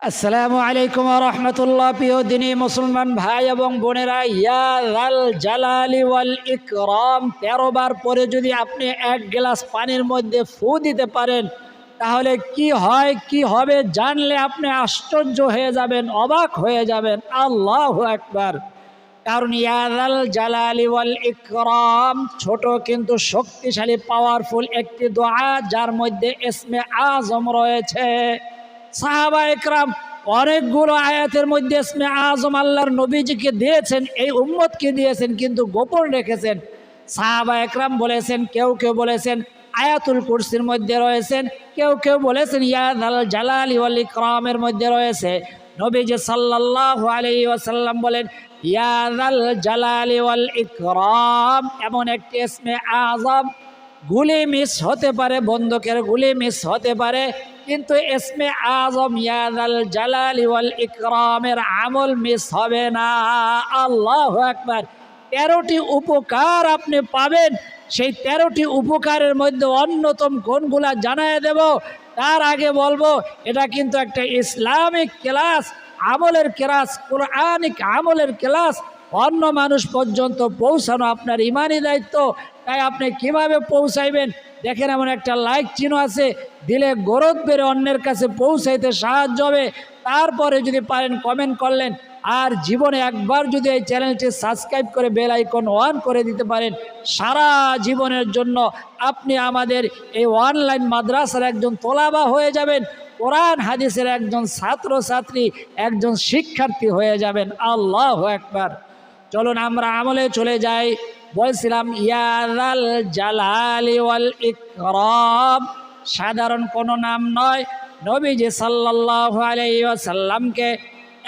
আসসালামু আলাইকুম ওয়া রাহমাতুল্লাহ। প্রিয় দিনী মুসলমান ভাই এবং বোনেরা, ইয়া যাল জালালি ওয়াল ইকরাম 13 বার পরে যদি আপনি এক গ্লাস পানির মধ্যে ফু দিতে পারেন, তাহলে কি হয় কি হবে জানলে আপনি আশ্চর্য হয়ে যাবেন, অবাক হয়ে যাবেন। আল্লাহু আকবার। কারণ ইয়া যাল জালালি ওয়াল ইকরাম ছোট কিন্তু শক্তিশালী পাওয়ারফুল একটি দোয়া, যার মধ্যে ইসমে আজম রয়েছে। সাহাবা একরাম অনেকগুলো আয়াতের মধ্যে ইসমে আজম আল্লাহর নবীজিকে দিয়েছেন, এই উম্মতকে দিয়েছেন, কিন্তু গোপন রেখেছেন। সাহাবা একরাম বলেছেন, কেউ কেউ বলেছেন আয়াতুল কুরসির মধ্যে রয়েছেন, কেউ কেউ বলেছেন ইয়া যাল জালালি ওয়াল ইকরামের মধ্যে রয়েছে। নবীজি সাল্লাল্লাহু আলাইহি ওয়াসাল্লাম বলেন, ইয়া যাল জালালি ওয়াল ইকরাম এমন একটি ইসমে আজম, গুলি মিস হতে পারে, বন্দুকের গুলি মিস হতে পারে, কিন্তু ইসমে আজম ইয়া যাল জালালি ওয়াল ইকরামের আমল মিস হবে না। আল্লাহু আকবার। 13টি উপকার আপনি পাবেন। সেই 13টি উপকারের মধ্যে অন্যতম কোনগুলা জানায় দেব, তার আগে বলবো এটা কিন্তু একটা ইসলামিক ক্লাস, আমলের ক্লাস, কোরআনিক আমলের ক্লাস। অন্য মানুষ পর্যন্ত পৌঁছানো আপনার ইমানি দায়িত্ব। তাই আপনি কিভাবে পৌঁছাইবেন দেখেন, এমন একটা লাইক চিহ্ন আছে, দিলে গরদ বেড়ে অন্যের কাছে পৌঁছাইতে সাহায্য হবে। তারপরে যদি পারেন কমেন্ট করলেন, আর জীবনে একবার যদি এই চ্যানেলটি সাবস্ক্রাইব করে বেল আইকন অন করে দিতে পারেন, সারা জীবনের জন্য আপনি আমাদের এই অনলাইন মাদ্রাসার একজন তোলাবা হয়ে যাবেন, কোরআন হাদিসের একজন ছাত্রছাত্রী, একজন শিক্ষার্থী হয়ে যাবেন। আল্লাহু আকবার। চলুন আমরা আমলে চলে যাই। বলছিলাম ইয়া যাল জালালি ওয়াল ইকরাম সাধারণ কোনো নাম নয়। নবীজি সাল্লাল্লাহু আলাইহি ওয়াসাল্লামকে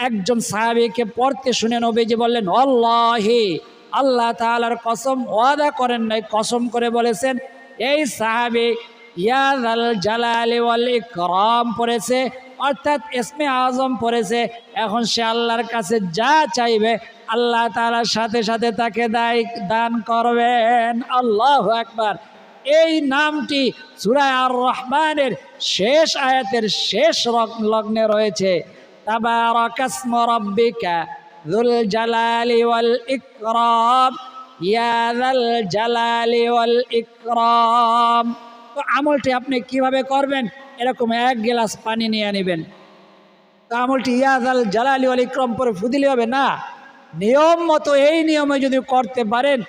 একজন সাহাবীকে পড়তে শুনে নবীজি বললেন, আল্লাহি, আল্লাহ তাআলার কসম, ওয়াদা করেন নাই, কসম করে বলেছেন। এই সাহাবী ইয়া যাল জালালি ওয়াল ইকরাম পড়েছে, অর্থাৎ ইসমে আজম পড়েছে। এখন সে আল্লাহর কাছে যা চাইবে আল্লাহ তাআলার সাথে সাথে তাকে দান করবেন। আল্লাহু আকবার। এই নামটি সূরা আর রহমানের শেষ আয়াতের শেষ লগ্নে রয়েছে। তাবারাকাসমু রাব্বিকা যুল জালালি ওয়াল ইকরাম, ইয়া যাল জালালি ওয়াল ইকরাম। তো আমলটি আপনি কিভাবে করবেন? এরকম এক গ্লাস পানি নিয়ে নেবেন। তো আমলটি ইয়া যাল জালালি ওয়াল ইকরাম পরে ফু দিলে হবে না, নিয়ম মতো এই নিয়মে যদি করতে পারেন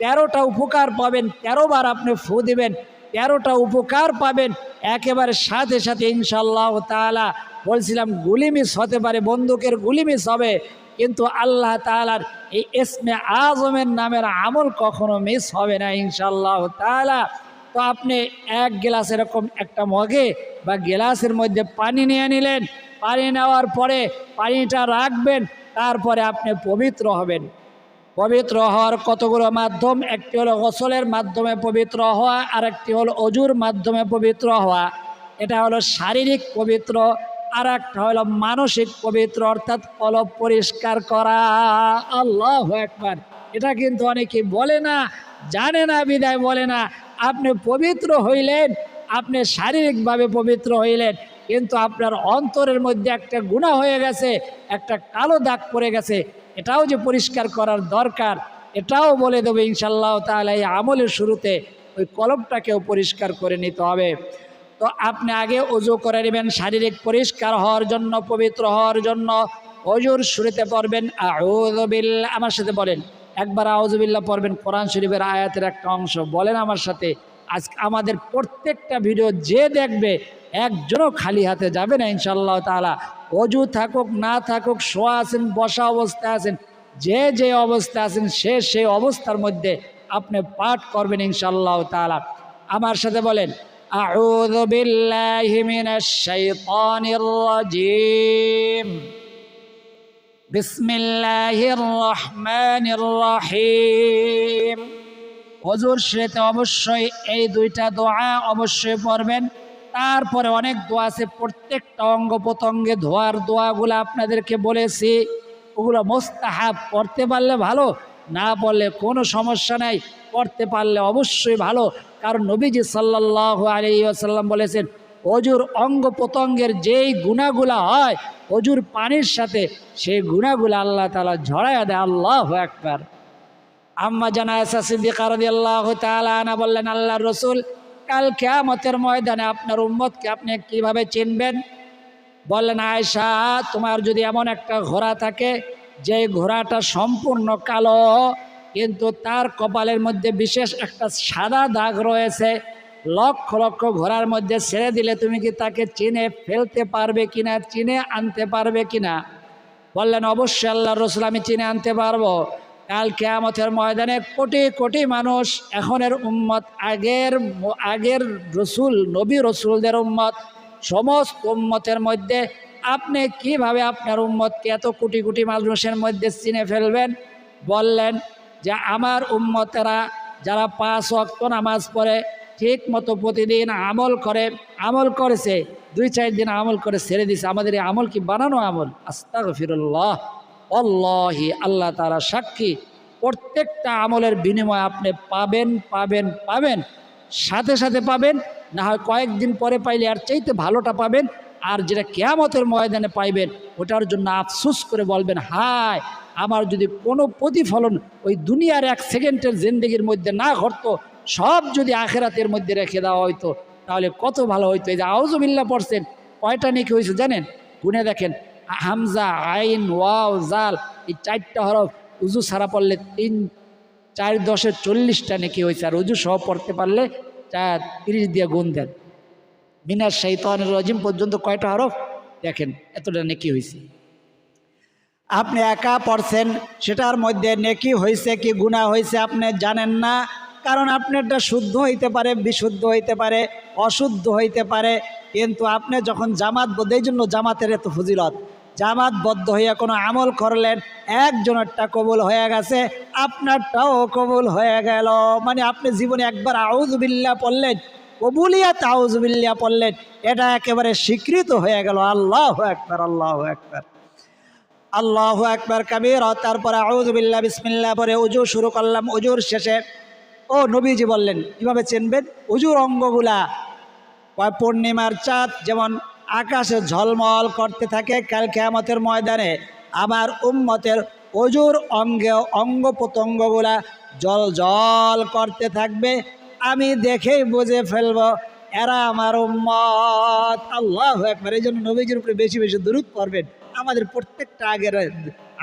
13টা উপকার পাবেন। 13 বার আপনি ফু দিবেন, 13টা উপকার পাবেন একেবারে সাথে সাথে ইনশাআল্লাহ তাআলা। বলছিলাম গুলি মিস হতে পারে, বন্দুকের গুলি মিস হবে, কিন্তু আল্লাহ তাআলার এই ইসমে আজমের নামের আমল কখনো মিস হবে না ইনশাআল্লাহ তাআলা। তো আপনি এক গ্লাস এরকম একটা মগে বা গ্লাসের মধ্যে পানি নিয়ে নিলেন। পানি নেওয়ার পরে পানিটা রাখবেন, তারপরে আপনি পবিত্র হবেন। পবিত্র হওয়ার কতগুলো মাধ্যম, একটি হলো গোসলের মাধ্যমে পবিত্র হওয়া, আর একটি হলো অজুর মাধ্যমে পবিত্র হওয়া। এটা হলো শারীরিক পবিত্র। আর একটা হলো মানসিক পবিত্র, অর্থাৎ কলব পরিষ্কার করা। আল্লাহু আকবার। এটা কিন্তু অনেকে বলে না, জানে না, বিদায় বলে না। আপনি পবিত্র হইলেন, আপনি শারীরিকভাবে পবিত্র হইলেন, কিন্তু আপনার অন্তরের মধ্যে একটা গুনাহ হয়ে গেছে, একটা কালো দাগ পড়ে গেছে। এটাও যে পরিষ্কার করার দরকার, এটাও বলে দেবে ইনশাআল্লাহ তাআলা। এই আমলের শুরুতে ওই কলবটাকেও পরিষ্কার করে নিতে হবে। তো আপনি আগে ওযু করে নেবেন শারীরিক পরিষ্কার হওয়ার জন্য, পবিত্র হওয়ার জন্য। ওযুর শুরুতে পড়বেন আউযু বিল্লাহ, আমার সাথে বলেন একবার আউযু বিল্লাহ পড়বেন, কোরআন শরীফের আয়াতের একটা অংশ বলেন আমার সাথে। আজ আমাদের প্রত্যেকটা ভিডিও যে দেখবে একজনও খালি হাতে যাবে না ইনশাআল্লাহ তাআলা। ওযু থাকুক না থাকুক, শোয়া আছেন, বসা অবস্থায় আছেন, যে যে অবস্থা আছেন সেই অবস্থার মধ্যে আপনি পাঠ করবেন ইনশাআল্লাহ তাআলা। আমার সাথে বলেন আউযু বিল্লাহি মিনাশ শাইতানির রাজীম, বিসমিল্লাহির রহমানির রহিম। ওযুর শুরুতে অবশ্যই এই দুইটা দোয়া অবশ্যই পড়বেন। তারপরে অনেক দোয়া আছে, প্রত্যেকটা অঙ্গ প্রত্যঙ্গে ধোয়ার দোয়াগুলো আপনাদেরকে বলেছি, ওগুলো মুস্তাহাব। পড়তে পারলে ভালো, না পড়লে কোনো সমস্যা নাই, পড়তে পারলে অবশ্যই ভালো। কারণ নবীজি সাল্লাল্লাহু আলাইহি ওয়াসাল্লাম বলেছেন অজুর অঙ্গ প্রত্যঙ্গের যেই গুণাগুলা হয় অজুর পানির সাথে, সেই গুণাগুলা আল্লাহ তাআলা ঝরাইয়া দেয়। আল্লাহু আকবার। আম্মা জানা আয়েশা সিদ্দিকা রাদিয়াল্লাহু তাআলা আনহা বললেন, আল্লাহর রাসূল, কাল কিয়ামতের ময়দানে আপনার উম্মতকে আপনি কিভাবে চিনবেন? বললেন, আয়েশা, তোমার যদি এমন একটা ঘোড়া থাকে যে ঘোড়াটা সম্পূর্ণ কালো, কিন্তু তার কপালের মধ্যে বিশেষ একটা সাদা দাগ রয়েছে, লক্ষ লক্ষ ঘোড়ার মধ্যে ছেড়ে দিলে তুমি কি তাকে চিনে ফেলতে পারবে কিনা, চিনে আনতে পারবে কিনা? বললেন, অবশ্যই আল্লাহর রাসূল, আমি চিনে আনতে পারবো। কাল কিয়ামতের ময়দানে কোটি কোটি মানুষ, এখনের উম্মত, আগের রসুল, নবী রসুলদের উম্মত, সমস্ত উম্মতের মধ্যে আপনি কিভাবে আপনার উম্মতকে এত কোটি কোটি মানুষের মধ্যে চিনে ফেলবেন? বললেন যে আমার উম্মতেরা যারা 5 ওয়াক্ত নামাজ পড়ে, ঠিক মতো প্রতিদিন আমল করেছে, 2-4 দিন আমল করে ছেড়ে দিছে, আমাদের এই আমল কি বানানো আমল? আস্তাগফিরুল্লাহ। আল্লাহি, আল্লাহ তাআলা সাক্ষী, প্রত্যেকটা আমলের বিনিময় আপনি পাবেন পাবেন পাবেন, সাথে সাথে পাবেন, না হয় কয়েকদিন পরে পাইলে আর চাইতে ভালোটা পাবেন। আর যেটা কিয়ামতের ময়দানে পাইবেন ওটার জন্য আফসোস করে বলবেন, হায়, আমার যদি কোনো প্রতিফলন ওই দুনিয়ার 1 সেকেন্ডের জিন্দেগির মধ্যে না ঘটতো, সব যদি আখেরাতের মধ্যে রেখে দেওয়া হইতো, তাহলে কত ভালো হইতো। এই যে আউযুবিল্লাহ পড়ছেন, কয়টা নেকি হয়েছে জানেন? গুনে দেখেন, হামজা, আইন, ওয়াও, জাল, এই 4টা হরফ উজু ছাড়া পড়লে 3, 4, 10 40টা নেকি হয়েছে। আর উজু সহ পড়তে পারলে 30 দিয়ে গুণ দেন, মিনাশ শাইতানির রাজিম পর্যন্ত কয়টা হরফ দেখেন, এতটা নেকি হয়েছে। আপনি একা পড়ছেন, সেটার মধ্যে নেকি হয়েছে কি গুনাহ হয়েছে আপনি জানেন না, কারণ আপনারটা শুদ্ধ হইতে পারে, বিশুদ্ধ হইতে পারে, অশুদ্ধ হইতে পারে। কিন্তু আপনি যখন জামাতবদ্ধ, এই জন্য জামাতের এত ফজিলত, জামাতবদ্ধ হইয়া কোনো আমল করলেন, একজনেরটা কবুল হয়ে গেছে, আপনারটাও কবুল হয়ে গেল। মানে আপনি জীবনে একবার আউযুবিল্লাহ পড়লেন, কবুলিয়াত আউযুবিল্লাহ পড়লেন, এটা একেবারে স্বীকৃত হয়ে গেল। আল্লাহু আকবার, আল্লাহু আকবার, আল্লাহু আকবার কাবীরা। তারপরে আউযুবিল্লাহ বিসমিল্লাহ পরে উজু শুরু করলাম। উজুর শেষে নবীজি বললেন কিভাবে চিনবেন উজুর অঙ্গগুলা? পূর্ণিমার চাঁদ যেমন আকাশে ঝলমল করতে থাকে, কাল কিয়ামতের ময়দানে আমার উম্মতের অজুর অঙ্গ প্রত্যঙ্গগুলা জল জল করতে থাকবে। আমি দেখেই বুঝে ফেলবো এরা আমার উম্মত। আল্লাহু আকবার। এই জন্য নবীজির উপরে বেশি বেশি দুরূদ পড়বেন। আমাদের প্রত্যেকটা আগের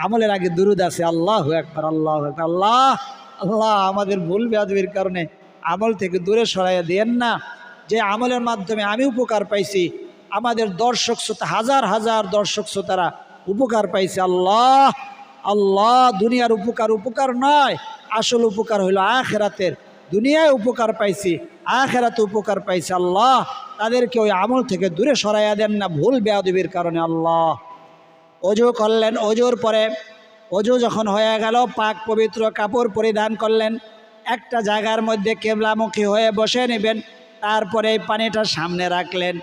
আমলের আগে দুরূদ আছে। আল্লাহু আকবার, আল্লাহু আকবার। আল্লাহ আল্লাহ আমাদের ভুল বেয়াদবির কারণে আমল থেকে দূরে সরাইয়া দিয়েন না। যে আমলের মাধ্যমে আমি উপকার পাইছি, আমাদের দর্শক শ্রোতা, হাজার হাজার দর্শক শ্রোতারা উপকার পাইছে। আল্লাহ আল্লাহ, দুনিয়ার উপকার নয়, আসল উপকার হইল আখিরাতের। দুনিয়ায় উপকার পাইছি, আখিরাতে উপকার পাইছি। আল্লাহ তাদেরকে ওই আমল থেকে দূরে সরাইয়া দেন না ভুল বেয়াদবির কারণে। আল্লাহ। অজু করলেন, অজুর পরে অজু যখন হয়ে গেল, পাক পবিত্র কাপড় পরিধান করলেন, একটা জায়গার মধ্যে কেবলামুখী হয়ে বসে নেবেন। তারপরে এই পানিটা সামনে রাখলেন,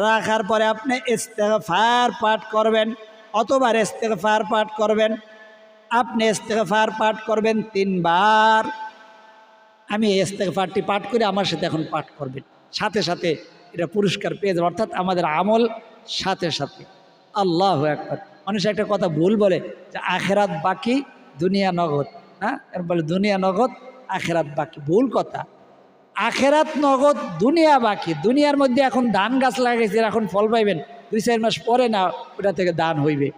রাখার পরে আপনি ইস্তেগফার পাঠ করবেন। অতবার ইস্তেগফার পাঠ করবেন? আপনি ইস্তেগফার পাঠ করবেন 3 বার। আমি এই ইস্তেগফারটি পাঠ করে আমার সাথে এখন পাঠ করবেন, সাথে সাথে এটা পুরস্কার পেয়ে যাবে, অর্থাৎ আমাদের আমল সাথে সাথে। আল্লাহু আকবার। মানুষ একটা কথা ভুল বলে যে আখেরাত বাকি দুনিয়া নগদ। হ্যাঁ, এর বলে দুনিয়া নগদ আখেরাত বাকি। ভুল কথা। আখেরাত নগদ, দুনিয়া বাকি। দুনিয়ার মধ্যে এখন ধান গাছ লাগাইছে, এখন ফল পাইবেন, 2-4 মাস পরে না ওটা থেকে দান হইবে।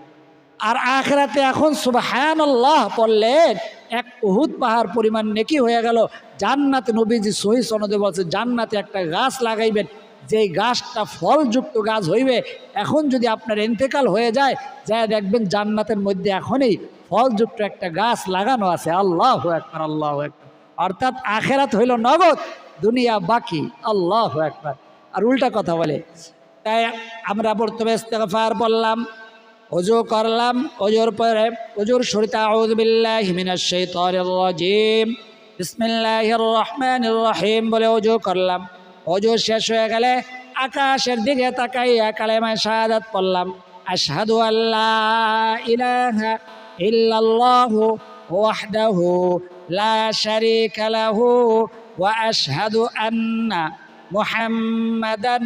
আর আখেরাতে এখন সুবহানাল্লাহ পড়লেন, 1 উহুদ পাহাড় পরিমাণ নেকি হয়ে গেল। জান্নাতে নবীজি সহিহ সনদে বলছে জান্নাতে একটা গাছ লাগাইবেন, যেই গাছটা ফলযুক্ত গাছ হইবে। এখন যদি আপনার ইন্তেকাল হয়ে যায়, যায় দেখবেন জান্নাতের মধ্যে এখনই ফলযুক্ত একটা গাছ লাগানো আছে। আল্লাহু আকবার, আল্লাহু আকবার। অর্থাৎ আখেরাত হইল নগদ, দুনিয়া বাকি। আল্লাহু আকবার। আর উল্টা কথা বলে। তাই আমরা প্রথমে ইস্তেগফার বললাম, ওযু করলাম, ওযুর পরে ওযুর শুরুতে আউযু বিল্লাহি মিনাশ শাইতানির রাজিম বিসমিল্লাহির রহমানির রহিম বলে ওযু করলাম। ওযু শেষ হয়ে গেলে আকাশের দিকে তাকাইয়া কালেমা শাহাদাত পড়লাম। আশহাদু আল্লা ইলাহা ইল্লাল্লাহু ওয়াহদাহু লা শারীকা লাহু ওয়া আশহাদু আন্না মুহাম্মাদান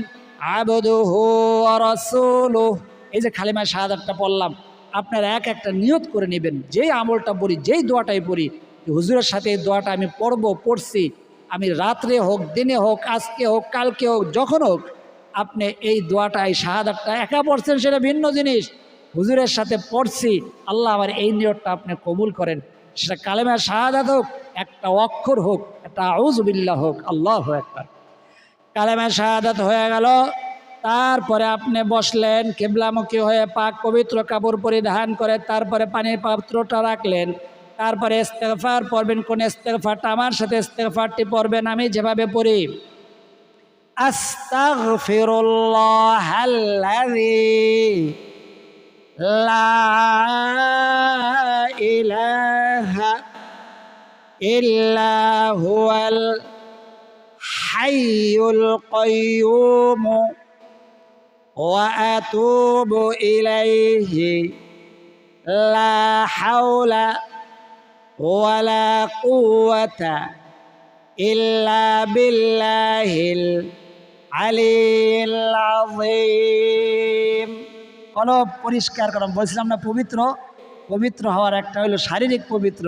আবদুহু ওয়া রাসূলুহু। এই যে কালিমা শাহাদাতটা পড়লাম, আপনারা এক একটা নিয়ত করে নেবেন। যেই আমলটা পড়ি, যেই দোয়াটাই পড়ি, হুজুরের সাথে এই দোয়াটা আমি পড়ছি, আমি রাত্রে হোক, দিনে হোক, আজকে হোক, কালকে হোক, যখন হোক, আপনি এই দোয়াটা, এই শাহাদাতটা একা পড়ছেন সেটা ভিন্ন জিনিস, হুজুরের সাথে পড়ছি, আল্লাহ আমার এই নিয়তটা আপনি কবুল করেন। সেটা কালেমা শাহাদাত হোক, একটা অক্ষর হোক, একটা আউযু বিল্লাহ হোক, আল্লাহু আকবার। কালেমা শাহাদাত হয়ে গেল, তারপরে আপনি বসলেন কিবলামুখী হয়ে, পাক পবিত্র কাপড় পরিধান করে, তারপরে পানির পাত্রটা রাখলেন, তারপরে ইস্তেগফার পড়বেন। কোন ইস্তেগফারটা? আমার সাথে ইস্তেগফারটি পড়বেন আমি যেভাবে পড়ি। আস্তাগফিরুল্লাহাল্লাযী লা ইলাহা ইল্লা হুয়াল হাইয়ুল কাইয়্যুম ওয়া আতুবু ইলাইহি লা হাওলা ওয়ালা কুওয়াতা ইল্লা বিল্লাহিল আলিয়্যিল আযীম। কলব পরিষ্কার করুন। বলছিলাম না পবিত্র হওয়ার একটা হলো শারীরিক পবিত্র,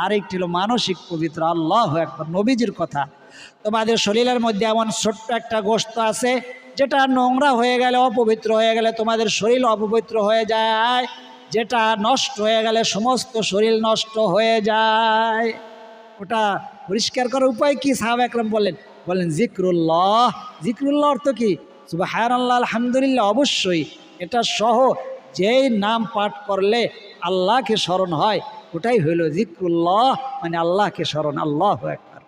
আরেকটি হলো মানসিক পবিত্র। আল্লাহু আকবার। নবীজির কথা। তোমাদের শরীরের মধ্যে এমন ছোট্ট একটা গোশত আছে যেটা নোংরা হয়ে গেলে, অপবিত্র হয়ে গেলে তোমাদের শরীর অপবিত্র হয়ে যায়, যেটা নষ্ট হয়ে গেলে সমস্ত শরীর নষ্ট হয়ে যায়। ওটা পরিষ্কার করার উপায় কি? সাহাবা একরাম বললেন জিক্রুল্লাহ। জিক্রুল্লাহ অর্থ কি? সুবহানাল্লাহ, আলহামদুলিল্লাহ। অবশ্যই এটা সহ যেই নাম পাঠ করলে আল্লাহকে স্মরণ হয়, ওটাই হইল জিক্রুল্লাহ, মানে আল্লাহকে স্মরণ। আল্লাহু আকবার।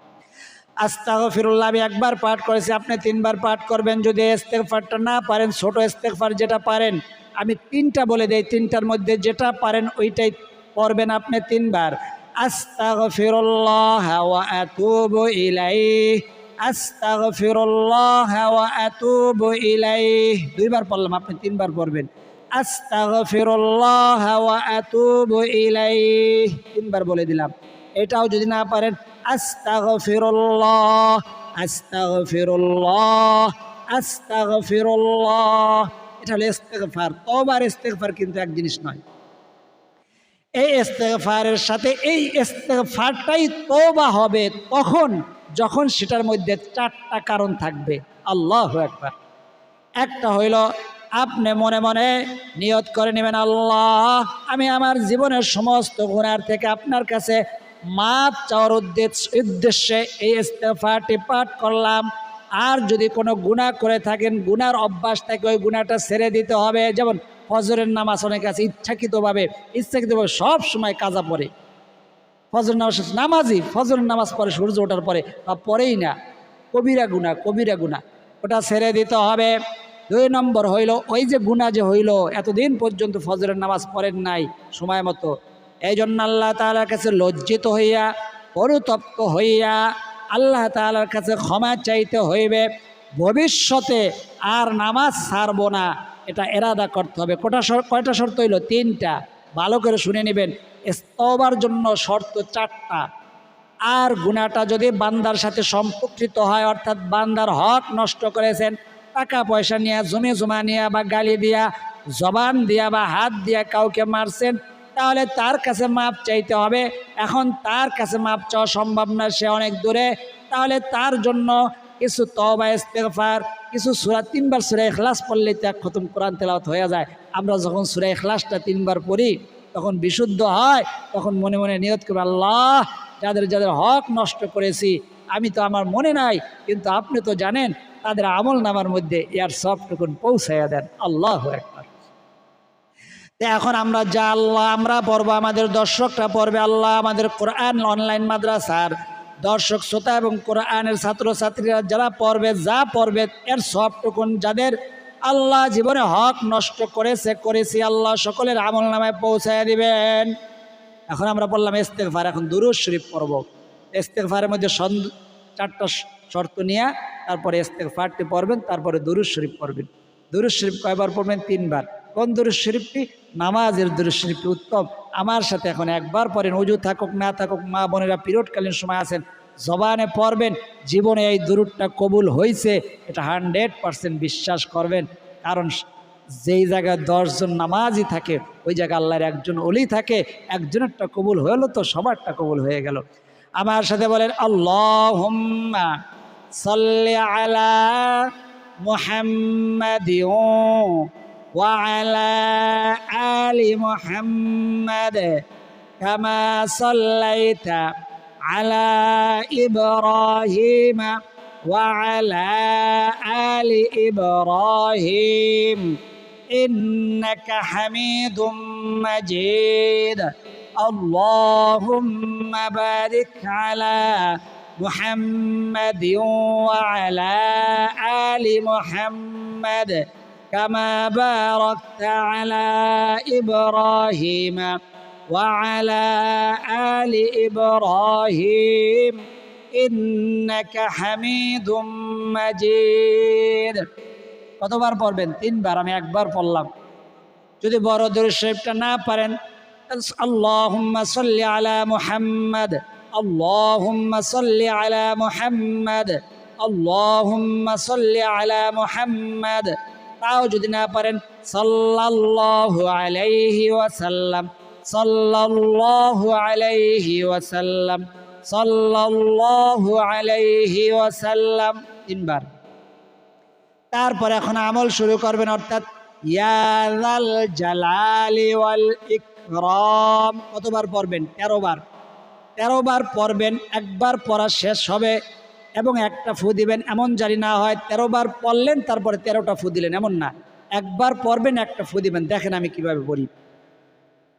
আস্তাগফিরুল্লাহ আমি একবার পাঠ করেছি, আপনি 3 বার পাঠ করবেন। যদি ইস্তেগফারটা না পারেন, ছোট ইস্তেগফার যেটা পারেন, আমি 3টা বলে দেই, 3টার মধ্যে যেটা পারেন ওইটাই পড়বেন আপনি 3 বার। আস্তাগফিরুল্লাহ ওয়া আতুবু ইলাইহি, আস্তাগফিরুল্লাহ ওয়া আতুবু ইলাইহি। 2 বার পড়লাম, আপনি 3 বার পড়বেন। আস্তাগফিরুল্লাহ ওয়া আতুবু ইলাইহি, 3 বার বলে দিলাম। এটাও যদি না পারেন, আস্তাগফিরুল্লাহ, আস্তাগফিরুল্লাহ, আস্তাগফিরুল্লাহ। এটা হলো ইস্তেগফার। তওবার ইস্তেগফার কিন্তু এক জিনিস নয়। এই ইস্তেগফারের সাথে এই ইস্তেগফারটাই তওবা হবে তখন যখন সেটার মধ্যে 4টা কারণ থাকবে। আল্লাহু আকবার। একটা হইল আপনি মনে মনে নিয়ত করে নেবেন, আল্লাহ আমি আমার জীবনের সমস্ত গুনাহ থেকে আপনার কাছে মাপ চাওয়ার উদ্দেশ্যে এই ইস্তেগফারটি পাঠ করলাম। আর যদি কোনো গুনাহ করে থাকেন, গুনার অভ্যাস থাকে, ওই গুনাহটা ছেড়ে দিতে হবে। যেমন ফজরের নামাজ অনেক আছে ইচ্ছাকৃতভাবে সব সময় কাজা পড়ে, ফজর নামাজি ফজরের নামাজ পড়ে সূর্য ওঠার পরে বা পরেই না, কবিরা গুনাহ, ওটা ছেড়ে দিতে হবে। 2 নম্বর হইল ওই যে গুনাহ যে হইল, এতদিন পর্যন্ত ফজরের নামাজ পড়েন নাই সময় মতো, এই জন্য আল্লাহ তাআলার কাছে লজ্জিত হইয়া, অনুতপ্ত হইয়া আল্লাহ তাআলার কাছে ক্ষমা চাইতে হইবে। ভবিষ্যতে আর নামাজ ছাড়বো না, এটা এরাদা করতে হবে। কয়টা শর্ত হইল? 3টা। ভালো করে শুনে নেবেন। তওবার জন্য শর্ত 4টা। আর গুনাহটা যদি বান্দার সাথে সম্পর্কিত হয়, অর্থাৎ বান্দার হক নষ্ট করেছেন, টাকা পয়সা নিয়ে, জমা নিয়ে, বা গালি দিয়া, জবান দিয়া বা হাত দিয়া কাউকে মারছেন, তাহলে তার কাছে মাপ চাইতে হবে। এখন তার কাছে মাপ চাওয়া সম্ভব না, সে অনেক দূরে। তাহলে তার জন্য কিছু তওবা ইস্তেগফার, কিছু সূরা, 3 বার সূরা ইখলাস পড়লে তা খতম কোরআন তেলাওয়াত হয়ে যায়। আমরা যখন সূরা ইখলাসটা 3 বার পড়ি তখন বিশুদ্ধ হয়, তখন মনে মনে নিয়ত করব, আল্লাহ যাদের যাদের হক নষ্ট করেছি, আমি তো আমার মনে নাই, কিন্তু আপনি তো জানেন, তাদের আমল নামার মধ্যে এর সবটুকুন পৌঁছাইয়া দেন। আল্লাহু আকবার। এখন আমরা আমরা পড়বো, আমাদের দর্শকরা পড়বে, আল্লাহ আমাদের কোরআন অনলাইন মাদ্রাসার দর্শক শ্রোতা এবং কোরআনের ছাত্রছাত্রীরা যারা পড়বে, এর সবটুকুন যাদের আল্লাহ জীবনে হক নষ্ট করেছি, আল্লাহ সকলের আমল নামায় পৌঁছায় দিবেন। এখন আমরা পড়লাম ইস্তেগফার, এখন দুরূদ শরীফ পড়ব। ইস্তেগফারের মধ্যে 4টা শর্ত নিয়ে তারপরে ইস্তেগফারটি পড়বেন, তারপরে দুরূদ শরীফ পড়বেন। দুরূদ শরীফ কয়বার পড়বেন? 3 বার। কোন দুরূদ শরীফটি? নামাজের দুরূদ শরীফটি উত্তম। আমার সাথে এখন একবার পড়েন, ওযু থাকুক না থাকুক, মা বোনেরা পিরিয়ডকালীন সময় আছেন, জবানে পড়বেন, জীবনে এই দুরূদটা কবুল হয়েছে এটা 100% বিশ্বাস করবেন। কারণ যেই জায়গায় 10 জন নামাজি থাকে ওই জায়গায় আল্লাহর একজন ওলি থাকে, একজনেরটা কবুল হলো তো সবারটা কবুল হয়ে গেল। আমার সাথে বলেন আল্লাহুম্মা সাল্লি আলা মুহাম্মাদিন ওয়া আলা আলি মুহাম্মাদ কামা সাল্লাইতা আলা ইব্রাহিম ওয়া আলা আলি ইব্রাহিম إنك حميد مجيد اللهم بارك على محمد وعلى آل محمد كما باركت على إبراهيم وعلى آل إبراهيم إنك حميد مجيد কতবার পড়বেন? 3 বার। আমি একবার পড়লাম। যদি বড় দরুদ শরীফটা না পারেন, আল্লাহুম্মা সাল্লি আলা মুহাম্মাদ, আল্লাহুম্মা সাল্লি আলা মুহাম্মাদ, আল্লাহুম্মা সাল্লি আলা মুহাম্মাদ। তাও যদি না পারেন সাল্লাল্লাহু আলাইহি ওয়াসাল্লাম, সাল্লাল্লাহু আলাইহি ওয়াসাল্লাম, সাল্লাল্লাহু আলাইহি ওয়াসাল্লাম 3 বার। তারপরে এখন আমল শুরু করবেন, অর্থাৎ ইয়া যাল জালালি ওয়াল ইকরাম কতবার পড়বেন? 13 বার। 13 বার পড়বেন। একবার পড়া শেষ হবে এবং একটা ফু দিবেন। এমন জানি না হয় 13 বার পড়লেন তারপরে 13টা ফু দিলেন, এমন না। একবার পড়বেন, একটা ফু দিবেন। দেখেন আমি কিভাবে পড়ি,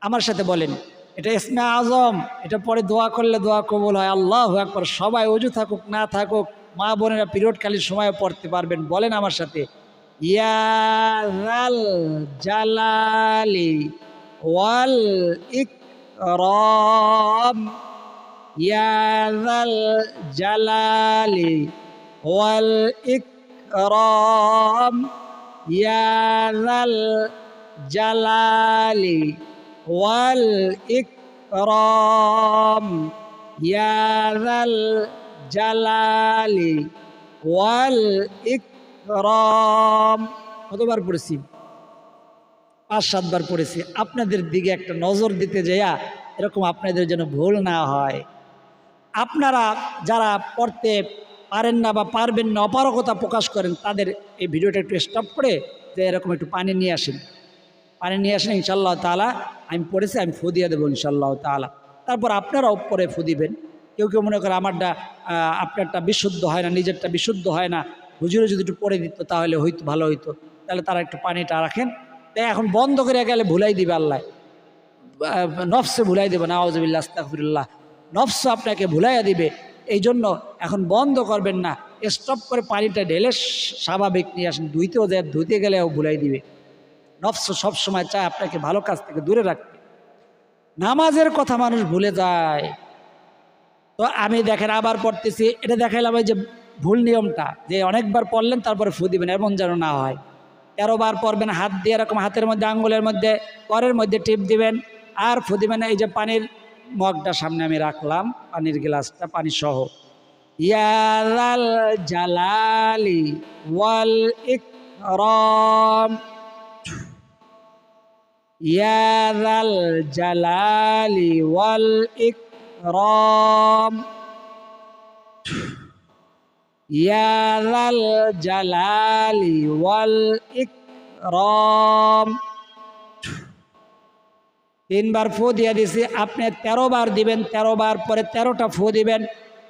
আমার সাথে বলেন। এটা ইসমে আজম, এটা পরে দোয়া করলে দোয়া কবুল হয়। আল্লাহু আকবার। সবাই ওযু থাকুক না থাকুক, মা বোনেরা পিরিয়ডকালীন সময় পড়তে পারবেন। বলেন আমার সাথে, ইয়া যাল জালালি ওয়াল ইকরাম, ইয়া যাল জালালি ওয়াল ইকরাম, ইয়া যাল জালালি ওয়াল ইকরাম, ইয়া যাল জালালি ওয়াল ইকরাম। কতবার পড়েছি? 5-7 বার পড়েছি। আপনাদের দিকে একটা নজর দিতে যাইয়া এরকম আপনাদের যেন ভুল না হয়। আপনারা যারা পড়তে পারেন না বা পারবেন না, অপারগতা প্রকাশ করেন, তাদের এই ভিডিওটা একটু স্টপ করে যে এরকম একটু পানি নিয়ে আসেন, পানি নিয়ে আসেন। ইনশাআল্লাহ তাআলা আমি পড়েছি, আমি ফু দিয়ে দেবো ইনশাআল্লাহ তাআলা। তারপর আপনারাও পরে ফু দিবেন। কেউ কেউ মনে করে আমারটা আপনারটা বিশুদ্ধ হয় না, নিজেরটা বিশুদ্ধ হয় না, হুজুরে যদি একটু পড়ে দিত তাহলে হয়তো ভালো হইতো। তাহলে তারা একটু পানিটা রাখেন। তাই এখন বন্ধ করে গেলে ভুলাই দিবে আল্লাহ, নফসে ভুলাই দেবে। নাউযুবিল্লাহ, আস্তাগফিরুল্লাহ। নফস আপনাকে ভুলাইয়া দিবে। এই জন্য এখন বন্ধ করবেন না, স্টপ করে পানিটা ঢেলে স্বাভাবিক নিয়ে আসেন। ধুইতেও যায়, ধুইতে গেলেও ভুলাই দিবে। নফস সবসময় চায় আপনাকে ভালো কাজ থেকে দূরে রাখতে। নামাজের কথা মানুষ ভুলে যায়। তো আমি দেখেন আবার পড়তেছি, এটা দেখাইলাম এই যে ভুল নিয়মটা, যে অনেকবার পড়লেন তারপরে ফু দিবেন, এমন যেন না হয়। 13 বার পড়বেন, হাত দিয়ে এরকম হাতের মধ্যে, আঙ্গুলের মধ্যে, করের মধ্যে টিপ দিবেন আর ফু দিবেন। এই যে পানির মগটা সামনে আমি রাখলাম, পানির গ্লাসটা পানি সহ। ইয়া যাল জালালি ওয়াল ইকরাম, ইয়া যাল জালালি ওয়াল ইকরাম, ইয়া যাল জালালি ওয়াল ইকরাম। 3 বার ফু দিয়ে দিছি। আপনি 13 বার দিবেন। 13 বার পরে 13টা ফু দিবেন।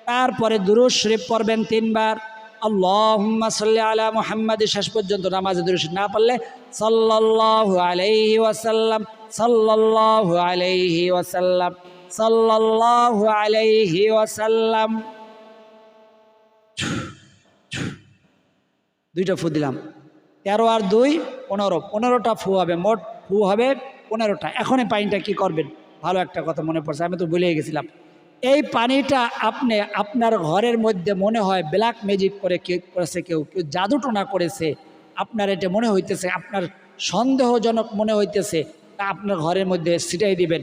তারপরে দুরূদ শরীফ পড়বেন 3 বার। আল্লাহুম্মা সাল্লি আলা মুহাম্মাদ। শেষ পর্যন্ত নামাজে দুরূদ শরীফ না পড়লে সাল্লাল্লাহু আলাইহি ওয়াসাল্লাম, সাল্লাল্লাহু আলাইহি ওয়াসাল্লাম, সাল্লাল্লাহু আলাইহি ওয়াসাল্লাম। 2টা ফু দিলাম। 13 আর 2 15, 15টা ফু হবে। মোট ফু হবে 15টা। এখন এই পানিটা কি করবেন? ভালো একটা কথা মনে পড়ছে, আমি তো ভুলে গেছিলাম। এই পানিটা আপনি আপনার ঘরের মধ্যে মনে হয় ব্ল্যাক ম্যাজিক করে কেউ করেছে, কেউ কেউ জাদুটোনা করেছে, আপনার এটা মনে হইতেছে, আপনার সন্দেহজনক মনে হইতেছে, তা আপনার ঘরের মধ্যে ছিটাই দিবেন।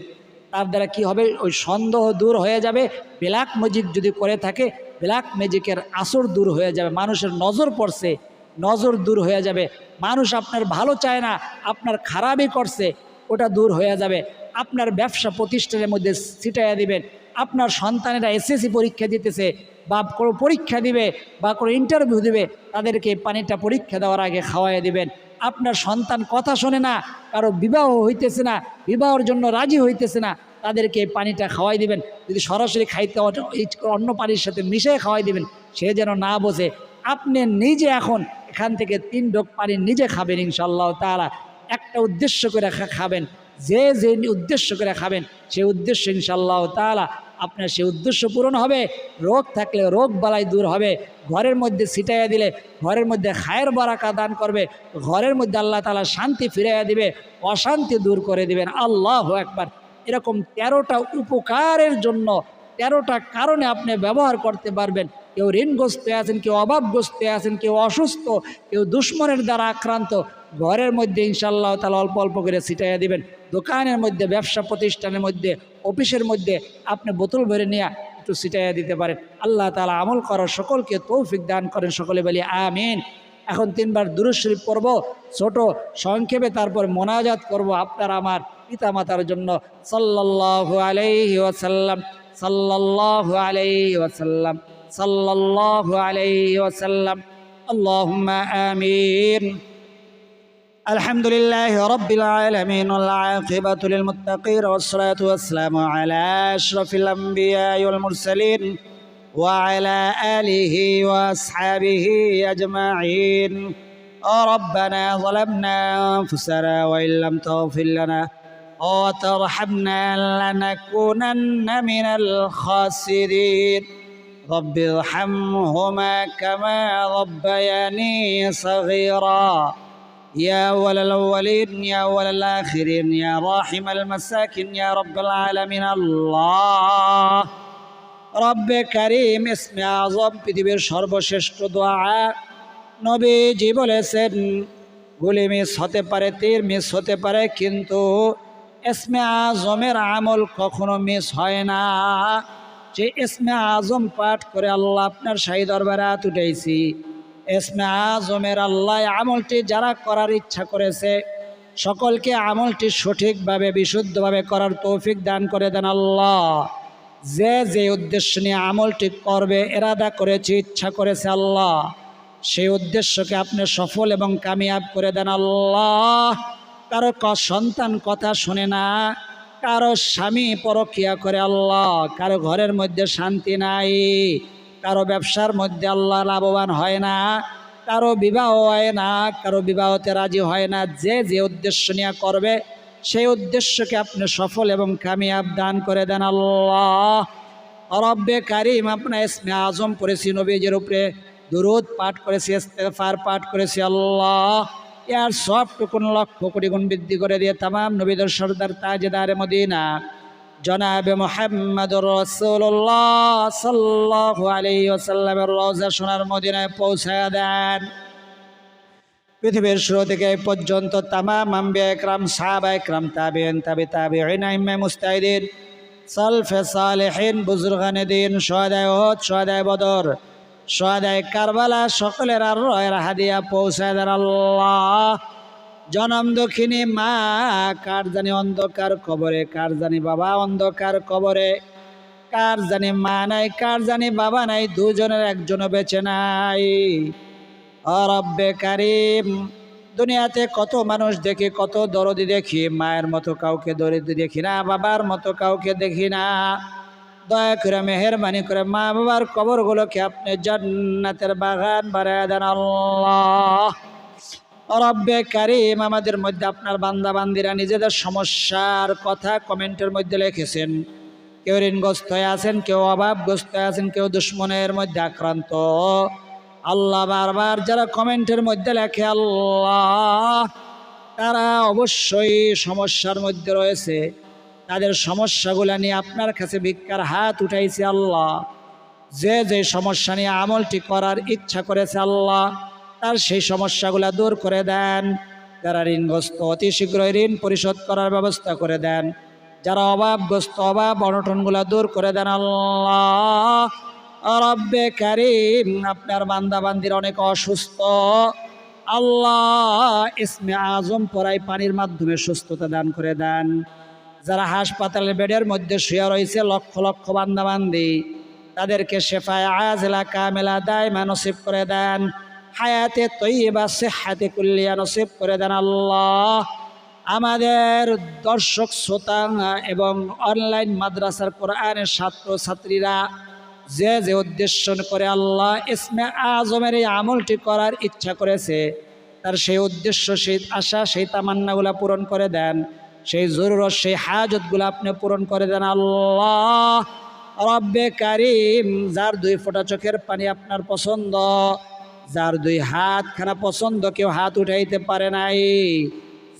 তার দ্বারা কি হবে, ওই সন্দেহ দূর হয়ে যাবে। ব্ল্যাক ম্যাজিক যদি করে থাকে, ব্ল্যাক ম্যাজিকের আসর দূর হয়ে যাবে। মানুষের নজর পড়ছে, নজর দূর হয়ে যাবে। মানুষ আপনার ভালো চায় না, আপনার খারাপই করছে, ওটা দূর হয়ে যাবে। আপনার ব্যবসা প্রতিষ্ঠানের মধ্যে ছিটাইয়া দিবেন। আপনার সন্তানেরা এসএসসি পরীক্ষা দিতেছে বা কোনো পরীক্ষা দিবে বা কোনো ইন্টারভিউ দিবে, তাদেরকে পানিটা পরীক্ষা দেওয়ার আগে খাওয়াইয়া দিবেন। আপনার সন্তান কথা শোনে না, কারো বিবাহ হইতেছে না, বিবাহের জন্য রাজি হইতেছে না, তাদেরকে পানিটা খাওয়াই দিবেন। যদি সরাসরি খাইতে অন্য পানির সাথে মিশিয়ে খাওয়াই দিবেন, সে যেন না বোঝে। আপনি নিজে এখন এখান থেকে 3 ঢোক পানি নিজে খাবেন ইনশাআল্লাহ তাআলা। একটা উদ্দেশ্য করে খাবেন, যে যে উদ্দেশ্য করে খাবেন সেই উদ্দেশ্য ইনশাআল্লাহ তাআলা আপনার সেই উদ্দেশ্য পূরণ হবে। রোগ থাকলে রোগ বালাই দূর হবে। ঘরের মধ্যে ছিটাইয়া দিলে ঘরের মধ্যে খায়ের বারাকা দান করবে, ঘরের মধ্যে আল্লাহ তাআলা শান্তি ফিরাইয়া দিবে, অশান্তি দূর করে দিবেন। আল্লাহু আকবার। এরকম 13টা উপকারের জন্য 13টা কারণে আপনি ব্যবহার করতে পারবেন। কেউ ঋণগ্রস্ত আছেন, কেউ অভাবগ্রস্ত আছেন, কেউ অসুস্থ, কেউ দুশ্মনের দ্বারা আক্রান্ত, ঘরের মধ্যে ইনশাআল্লাহ তাআলা অল্প অল্প করে ছিটাইয়া দিবেন। দোকানের মধ্যে, ব্যবসা প্রতিষ্ঠানের মধ্যে, অফিসের মধ্যে আপনি বোতল ভরে নিয়ে একটু ছিটাইয়া দিতে পারেন। আল্লাহ তাআলা আমল করার সকলকে তৌফিক দান করেন, সকলে বলি আমিন। এখন 3 বার দুরূদ শরীফ পড়ব ছোট সংক্ষেপে, তারপর মোনাজাত করব আপনার আমার পিতা মাতার জন্য। সাল্লাল্লাহু আলাইহি ওয়াসাল্লাম, সাল্লাল্লাহু আলাইহি ওয়াসাল্লাম, সাল্লাল্লাহু আলাইহি ওয়াসাল্লাম। আল্লাহুম্মা আমিন। আলহামদুলিল্লাহি রাব্বিল আলামিন ওয়াল আকিবাতু লিল মুত্তাকিন ওয়াস সালাতু ওয়াস সালামু আলা আশরাফিল আমবিয়া ওয়াল মুরসালিন ওয়া আলা আলিহি ওয়া আসহাবিহি আজমাইন। রব্বানা যালামনা আনফুসানা ওয়া ইল্লাম তাগফির লানা ওয়া তারহামনা লানাকুনান্না মিনাল খাসিরিন। رب ارحمهما كما ربياني صغيرا يا أول الأولين يا أول الآخرين يا راحم المساكين يا رب العالمين। الله رب كريم اسم আযম পৃথিবীর সর্বশ্রেষ্ঠ দোয়া। নবীজি বলেছেন গুলি মিস হতে পারে, তীর মিস হতে পারে, কিন্তু ইসমে আযমের আমল কখনো মিস হয় না। যে ইসমে আজম পাঠ করে আল্লাহ আপনার শাহী দরবারে হাত উঠাইছি, ইসমে আজমের আল্লাহ আমলটি যারা করার ইচ্ছা করেছে সকলকে আমলটি সঠিকভাবে বিশুদ্ধভাবে করার তৌফিক দান করে দেন আল্লাহ। যে যে উদ্দেশ্য নিয়ে আমলটি করবে এরাদা করেছে, ইচ্ছা করেছে আল্লাহ, সেই উদ্দেশ্যকে আপনি সফল এবং কামিয়াব করে দেন আল্লাহ। কারো সন্তান কথা শোনে না, কারো স্বামী পরকিয়া করে আল্লাহ, কারো ঘরের মধ্যে শান্তি নাই, কারো ব্যবসার মধ্যে আল্লাহ লাভবান হয় না, কারো বিবাহ হয় না, কারো বিবাহতে রাজি হয় না। যে যে উদ্দেশ্য নিয়ে করবে সেই উদ্দেশ্যকে আপনি সফল এবং কামিয়াব দান করে দেন আল্লাহ। রব্বে কারিম, আপনার ইসমে আজম পড়েছি, নবীজির উপরে দুরূদ পাঠ করেছি, ইস্তেগফার পাঠ করেছি আল্লাহ, यार सबटुकुन लक्ष कोटी गुण बृद्धि कर दिए तमाम नबीদের सरदार ताजदार मदीना जनाब मुहम्मदुर रसूलुल्लाह सल्लल्लाहु अलैहि वसल्लमेर রওজা সোনার মদিনায় পৌঁছায়া দেন। পৃথিবীর শুরু থেকে এই পর্যন্ত तमाम আম্বিয়া ইকরাম, সাহাবা ইকরাম, তাবিঈন, তাবিঈন, আইম্মা মুজতাহিদিন, সালফে সালেহিন, বুজুর্গানে দিন, শুহাদায়ে উহুদ, শুহাদায়ে বদর, শুহাদায়ে কারবালা, সকলের আর রয়ের হাদিয়া পৌঁছায় দেন আল্লাহ। জনম দক্ষিণী মা, কার জানি অন্ধকার কবরে, কার জানি বাবা অন্ধকার কবরে, কার জানি মা নাই, কার জানি বাবা নাই, দুজনের একজনও বেঁচে নাই। রব্বে কারিম, দুনিয়াতে কত মানুষ দেখি, কত দরদি দেখি, মায়ের মতো কাউকে দরিদ্র দেখি না, বাবার মতো কাউকে দেখি না। দয়া করে মেহেরবানি করে মা বাবার কবরগুলোকে আপনি জান্নাতের বাগান বানায় দেন আল্লাহ। রব্বে কারিম, আমাদের মধ্যে আপনার বান্দা বান্দিরা নিজেদের সমস্যার কথা কমেন্টের মধ্যে লিখেছেন। কেউ ঋণগ্রস্ত হয়ে আছেন, কেউ অভাবগ্রস্ত হয়ে আছেন, কেউ দুশ্মনের মধ্যে আক্রান্ত। আল্লাহ বারবার যারা কমেন্টের মধ্যে লেখে আল্লাহ, তারা অবশ্যই সমস্যার মধ্যে রয়েছে। তাদের সমস্যাগুলো নিয়ে আপনার কাছে ভিক্ষার হাত উঠাইছে আল্লাহ। যে যে সমস্যা নিয়ে আমলটি করার ইচ্ছা করেছে আল্লাহ, তার সেই সমস্যাগুলো দূর করে দেন। যারা ঋণগ্রস্ত অতি শীঘ্রই ঋণ পরিশোধ করার ব্যবস্থা করে দেন। যারা অভাবগ্রস্ত অভাব অনটনগুলা দূর করে দেন আল্লাহ রব্বে কারীম। আপনার বান্দা বান্দির অনেক অসুস্থ আল্লাহ ইসমে আজম পড়াই পানির মাধ্যমে সুস্থতা দান করে দেন। যারা হাসপাতালের বেডের মধ্যে শুয়ে রয়েছে লক্ষ লক্ষ বান্দা বান্দি, তাদেরকে শেফায়ে আজলা কামেলা দায়মা নসিব করে দেন। হায়াতে তৈয়বা সিহহাতে কুল্লিয়া নসিব করে দেন আল্লাহ। আমাদের দর্শক শ্রোতা এবং অনলাইন মাদ্রাসার কোরআনের ছাত্র ছাত্রীরা যে যে উদ্দেশ্য করে আল্লাহ ইসমে আজমের এই আমলটি করার ইচ্ছা করেছে, তার সেই উদ্দেশ্য, সেই আশা, সেই তামান্নাগুলা পূরণ করে দেন। সেই জরুরত, সেই হাজতগুলো আপনি পূরণ করে দেন আল্লাহ রব্বে কারীম। যার 2 ফোঁটা চোখের পানি আপনার পছন্দ, যার 2 হাতখানা পছন্দ, কেউ হাত উঠাইতে পারে নাই,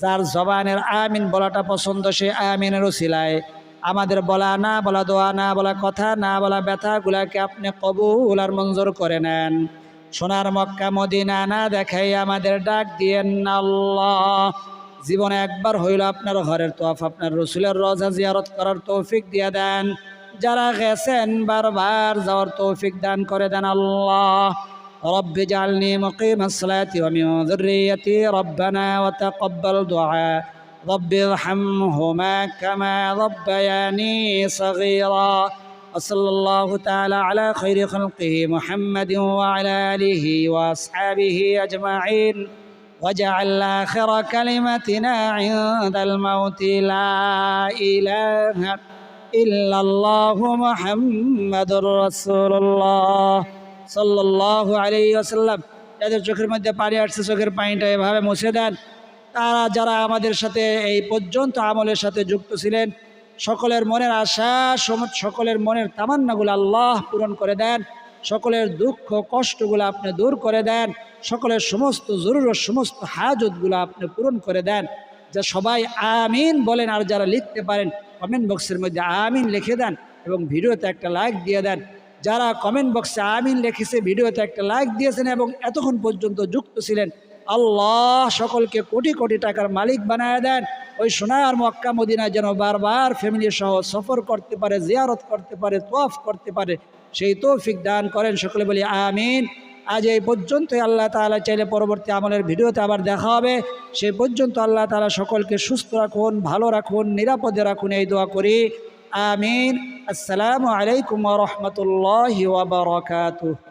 যার জবানের আমিন বলাটা পছন্দ, সে আমিনের উসিলায় আমাদের বলা না বলা, দোয়া না বলা, কথা না বলা ব্যথাগুলাকে আপনি কবুল আর মঞ্জুর করে নেন। সোনার মক্কা মদিনা না দেখাই আমাদের ডাক দিয়েন না আল্লাহ। জীবনে একবার হইল আপনার ঘরের তওয়াফ, আপনার রসুলের রওজা জিয়ারত করার তৌফিক দিয়ে দেন। যারা গেছেন বারবার যাওয়ার তৌফিক দান করে দেন আল্লাহ। رب اجعلني مقيم الصلاة ومن ذريتي ربنا وتقبل دعاء رب ارحمهما كما ربياني صغيرا وصلى الله تعالى على خير خلقه محمد وعلى آله وأصحابه أجمعين واجعل آخر كلمتنا عند الموت لا إله إلا الله محمد رسول الله সাল্লাল্লাহু আলাইহি ওয়াসাল্লাম। যাদের চোখের মধ্যে পানি আসছে চোখের পানিটা এভাবে মুছে দেন। তারা যারা আমাদের সাথে এই পর্যন্ত আমলের সাথে যুক্ত ছিলেন, সকলের মনের আশা, সকলের মনের তামান্নাগুলো আল্লাহ পূরণ করে দেন। সকলের দুঃখ কষ্টগুলো আপনি দূর করে দেন। সকলের সমস্ত জরুরত, সমস্ত হাজতগুলো আপনি পূরণ করে দেন। যা সবাই আমিন বলেন, আর যারা লিখতে পারেন কমেন্ট বক্সের মধ্যে আমিন লিখে দেন এবং ভিডিওতে একটা লাইক দিয়ে দেন। যারা কমেন্ট বক্সে আমিন লিখেছে, ভিডিওতে একটা লাইক দিয়েছেন এবং এতক্ষণ পর্যন্ত যুক্ত ছিলেন, আল্লাহ সকলকে কোটি কোটি টাকার মালিক বানায় দেন। ওই সোনার মক্কা মদিনায় যেন বারবার ফ্যামিলি সহ সফর করতে পারে, জিয়ারত করতে পারে, তওয়াফ করতে পারে, সেই তৌফিক দান করেন। সকলে বলি আমিন। আজ এই পর্যন্তই। আল্লাহ তাআলা চাইলে পরবর্তী আমলের ভিডিওতে আবার দেখা হবে। সেই পর্যন্ত আল্লাহ তাআলা সকলকে সুস্থ রাখুন, ভালো রাখুন, নিরাপদে রাখুন, এই দোয়া করি। আমিন। আসসালামু আলাইকুম ওয়া রাহমাতুল্লাহি ওয়া বারাকাতুহু।